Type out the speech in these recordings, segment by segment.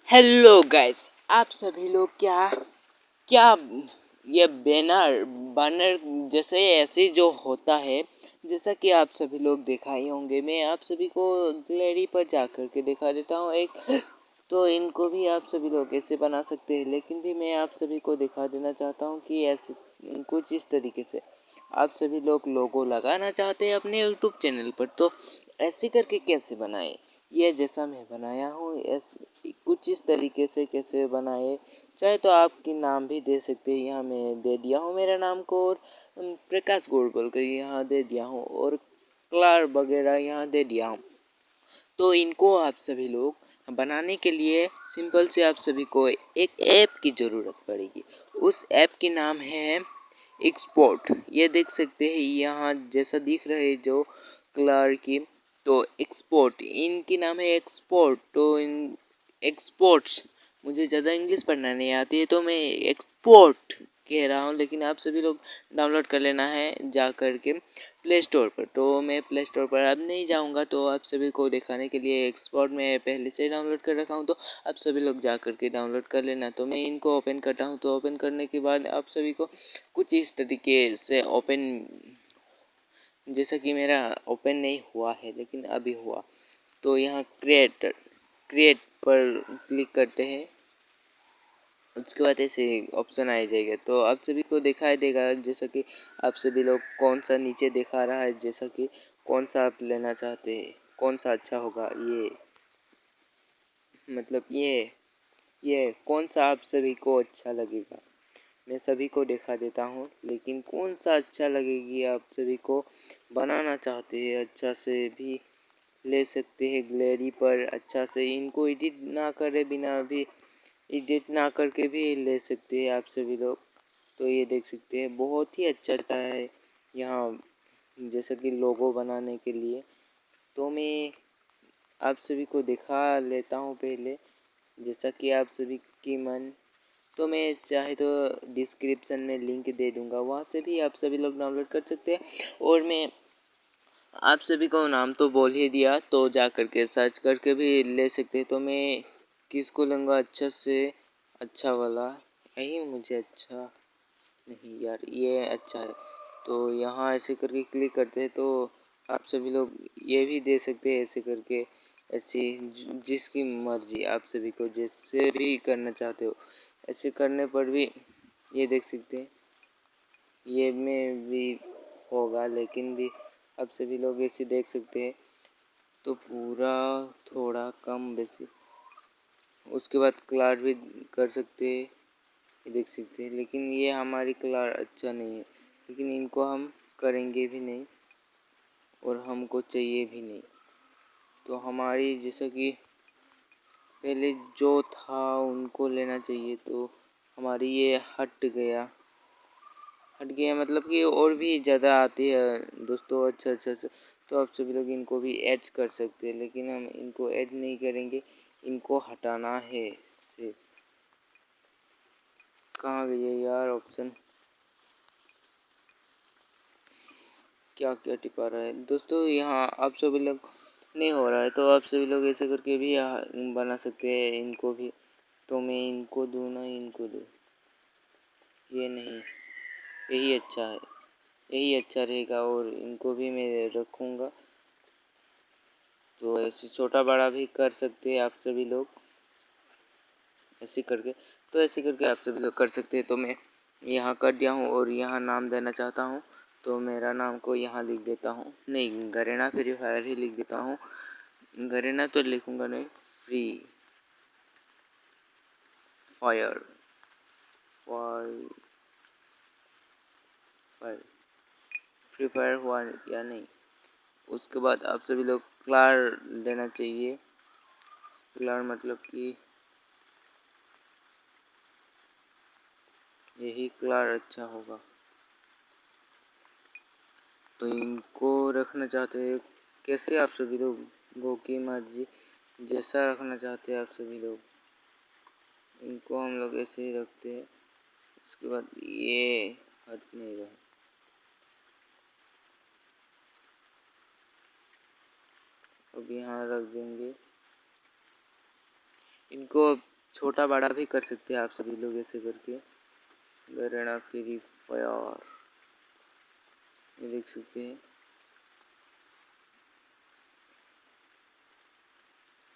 Hello guys, आप सभी लोग क्या क्या ये बैनर जैसे ऐसे जो होता है, जैसा कि आप सभी लोग देखा ही होंगे। मैं आप सभी को गैलरी पर जा कर के दिखा देता हूँ एक। तो इनको भी आप सभी लोग ऐसे बना सकते हैं, लेकिन भी मैं आप सभी को दिखा देना चाहता हूँ कि ऐसे कुछ इस तरीके से आप सभी लोग लोगो लगाना चाहते हैं अपने यूट्यूब चैनल पर, तो ऐसे करके कैसे बनाए। ये जैसा मैं बनाया हूँ ऐसे कुछ इस तरीके से कैसे बनाए। चाहे तो आपकी नाम भी दे सकते हैं, यहाँ मैं दे दिया हूँ मेरा नाम को, और प्रकाश गौड़ बोल कर यहाँ दे दिया हूँ, और क्लार वगैरह यहाँ दे दिया हूँ। तो इनको आप सभी लोग बनाने के लिए सिंपल से आप सभी को एक ऐप की ज़रूरत पड़ेगी। उस ऐप की नाम है एक्सपोर्ट। ये देख सकते हैं यहाँ जैसा दिख रहा है जो क्लार की, तो एक्सपोर्ट इनकी नाम है एक्सपोर्ट। तो इन एक्सपोर्ट्स, मुझे ज़्यादा इंग्लिश पढ़ना नहीं आती है तो मैं एक्सपोर्ट कह रहा हूँ, लेकिन आप सभी लोग डाउनलोड कर लेना है जा कर के प्ले स्टोर पर। तो मैं प्ले स्टोर पर अब नहीं जाऊँगा, तो आप सभी को दिखाने के लिए एक्सपोर्ट में पहले से डाउनलोड कर रखा हूँ, तो आप सभी लोग जा कर के डाउनलोड कर लेना। तो मैं इनको ओपन करता हूँ, तो ओपन करने के बाद आप सभी को कुछ इस तरीके से ओपन, जैसा कि मेरा ओपन नहीं हुआ है लेकिन अभी हुआ, तो यहाँ क्रिएट पर क्लिक करते हैं। उसके बाद ऐसे ऑप्शन आ जाएगा, तो आप सभी को दिखाई देगा जैसा कि आप सभी लोग कौन सा नीचे दिखा रहा है, जैसा कि कौन सा आप लेना चाहते हैं, कौन सा अच्छा होगा। ये मतलब ये कौन सा आप सभी को अच्छा लगेगा, मैं सभी को दिखा देता हूँ। लेकिन कौन सा अच्छा लगेगी आप सभी को बनाना चाहते हैं, अच्छा से भी ले सकते हैं गैलरी पर, अच्छा से इनको एडिट ना करे बिना भी एडिट ना करके भी ले सकते हैं आप सभी लोग। तो ये देख सकते हैं बहुत ही अच्छा है यहाँ, जैसा कि लोगो बनाने के लिए। तो मैं आप सभी को दिखा लेता हूँ पहले, जैसा कि आप सभी की मन। तो मैं चाहे तो डिस्क्रिप्शन में लिंक दे दूँगा, वहाँ से भी आप सभी लोग डाउनलोड कर सकते हैं। और मैं आप सभी को नाम तो बोल ही दिया, तो जा कर के सर्च करके भी ले सकते हैं। तो मैं किसको लूँगा अच्छा से, अच्छा वाला यही मुझे अच्छा नहीं यार, ये अच्छा है। तो यहाँ ऐसे करके क्लिक करते हैं, तो आप सभी लोग ये भी दे सकते हैं ऐसे करके, ऐसी जिसकी मर्जी आप सभी को जैसे भी करना चाहते हो ऐसे करने पर भी ये देख सकते हैं। ये में भी होगा, लेकिन भी आप सभी लोग ऐसे देख सकते हैं। तो पूरा थोड़ा कम बेसी, उसके बाद कलर भी कर सकते हैं, ये देख सकते हैं। लेकिन ये हमारी कलर अच्छा नहीं है, लेकिन इनको हम करेंगे भी नहीं और हमको चाहिए भी नहीं। तो हमारी जैसा कि पहले जो था उनको लेना चाहिए, तो हमारी ये हट गया मतलब कि और भी ज़्यादा आती है दोस्तों। अच्छा। तो आप सभी लोग इनको भी ऐड कर सकते हैं, लेकिन हम इनको ऐड नहीं करेंगे, इनको हटाना है सिर्फ। कहाँ गए यार ऑप्शन, क्या क्या टिपा रहा है दोस्तों। यहाँ आप सभी लोग नहीं हो रहा है, तो आप सभी लोग ऐसे करके भी बना सकते हैं इनको भी। तो मैं इनको दूँ ना, इनको दूँ, ये नहीं, यही अच्छा है, यही अच्छा रहेगा, और इनको भी मैं रखूँगा। तो ऐसे छोटा बड़ा भी कर सकते हैं आप सभी लोग ऐसे करके। तो ऐसे करके आप सभी लोग कर सकते हैं। तो मैं यहाँ कर दिया हूँ, और यहाँ नाम देना चाहता हूँ, तो मेरा नाम को यहाँ लिख देता हूँ, नहीं गरेना फ्री फायर ही लिख देता हूँ। गरेना तो लिखूँगा नहीं, free fire fire free fire हुआ या नहीं। उसके बाद आप सभी लोग क्लार देना चाहिए। क्लार मतलब कि यही क्लार अच्छा होगा। तो इनको रखना चाहते हैं कैसे आप सभी लोगों की मर्जी, जैसा रखना चाहते हैं आप सभी लोग, इनको हम लोग ऐसे ही रखते हैं। उसके बाद ये हट नहीं रहा, अब यहाँ रख देंगे इनको। छोटा बड़ा भी कर सकते हैं आप सभी लोग ऐसे करके। गैरेना फ्री फायर, ये देख सकते हैं।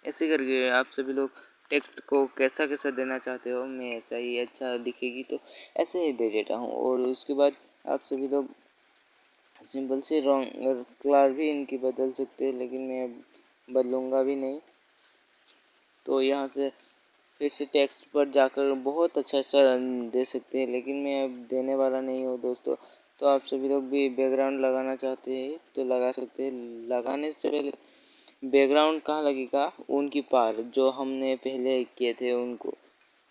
ऐसे करके आप सभी लोग टेक्स्ट को कैसा कैसा देना चाहते हो, मैं ऐसा ही अच्छा दिखेगी तो ऐसे ही दे देता हूँ। और उसके बाद आप सभी लोग सिंपल से रंग कलर भी इनकी बदल सकते हैं, लेकिन मैं बदलूंगा भी नहीं। तो यहाँ से फिर से टेक्स्ट पर जाकर बहुत अच्छा सा दे सकते हैं, लेकिन मैं अब देने वाला नहीं हूँ दोस्तों। तो आप सभी लोग भी बैकग्राउंड लगाना चाहते हैं तो लगा सकते हैं। लगाने से पहले बैकग्राउंड कहाँ लगेगा, उनकी पार जो हमने पहले किए थे उनको।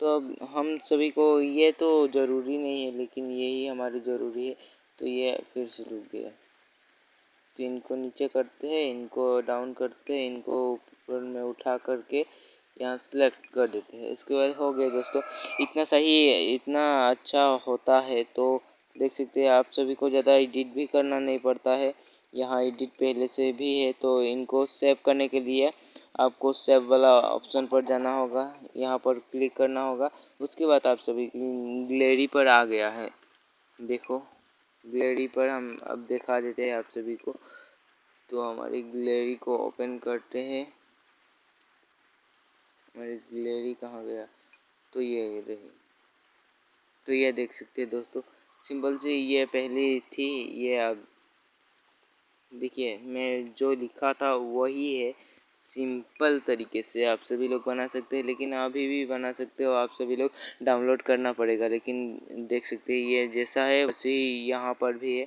तो अब हम सभी को ये तो ज़रूरी नहीं है, लेकिन यही हमारी ज़रूरी है। तो ये फिर से रुक गया, तो इनको नीचे करते हैं, इनको डाउन करते हैं, इनको ऊपर में उठा करके यहाँ सेलेक्ट कर देते हैं। इसके बाद हो गया दोस्तों। इतना सही, इतना अच्छा होता है। तो देख सकते हैं आप सभी को ज़्यादा एडिट भी करना नहीं पड़ता है। यहाँ एडिट पहले से भी है। तो इनको सेव करने के लिए आपको सेव वाला ऑप्शन पर जाना होगा, यहाँ पर क्लिक करना होगा। उसके बाद आप सभी गैलरी पर आ गया है। देखो गैलरी पर हम अब दिखा देते हैं आप सभी को। तो हमारी गैलरी को ओपन करते हैं। हमारी गैलरी कहाँ गया, तो ये रही। तो ये देख सकते हैं दोस्तों, सिंपल से ये पहले थी, ये अब देखिए मैं जो लिखा था वही है। सिंपल तरीके से आप सभी लोग बना सकते हैं, लेकिन अभी भी बना सकते हो। आप सभी लोग डाउनलोड करना पड़ेगा, लेकिन देख सकते हैं ये जैसा है वैसे ही यहाँ पर भी है।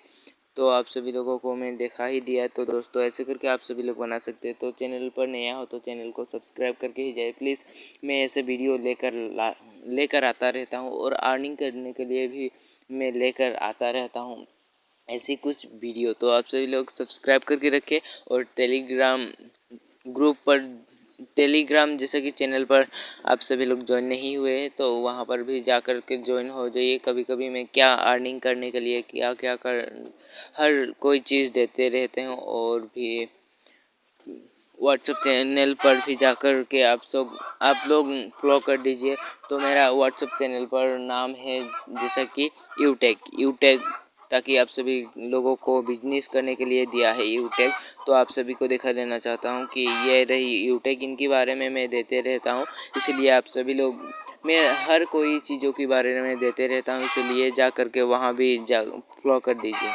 तो आप सभी लोगों को मैं दिखा ही दिया। तो दोस्तों ऐसे करके आप सभी लोग बना सकते हैं। तो चैनल पर नया हो तो चैनल को सब्सक्राइब करके ही जाए प्लीज़। मैं ऐसे वीडियो लेकर आता रहता हूँ, और अर्निंग करने के लिए भी मैं लेकर आता रहता हूँ ऐसी कुछ वीडियो। तो आप सभी लोग सब्सक्राइब करके रखें। और टेलीग्राम ग्रुप पर, टेलीग्राम जैसे कि चैनल पर आप सभी लोग ज्वाइन नहीं हुए हैं तो वहाँ पर भी जा कर के ज्वाइन हो जाइए। कभी कभी मैं क्या अर्निंग करने के लिए क्या क्या कर हर कोई चीज़ देते रहते हैं। और भी व्हाट्सएप चैनल पर भी जा कर के आप लोग फॉलो कर दीजिए। तो मेरा व्हाट्सएप चैनल पर नाम है जैसा कि यूटेक, ताकि आप सभी लोगों को बिजनेस करने के लिए दिया है यूटेक। तो आप सभी को दिखा देना चाहता हूँ कि ये रही यूटेक, इनके बारे में मैं देते रहता हूँ। इसलिए आप सभी लोग, मैं हर कोई चीज़ों के बारे में देते रहता हूँ, इसलिए जा कर के वहाँ भी फॉलो कर दीजिए।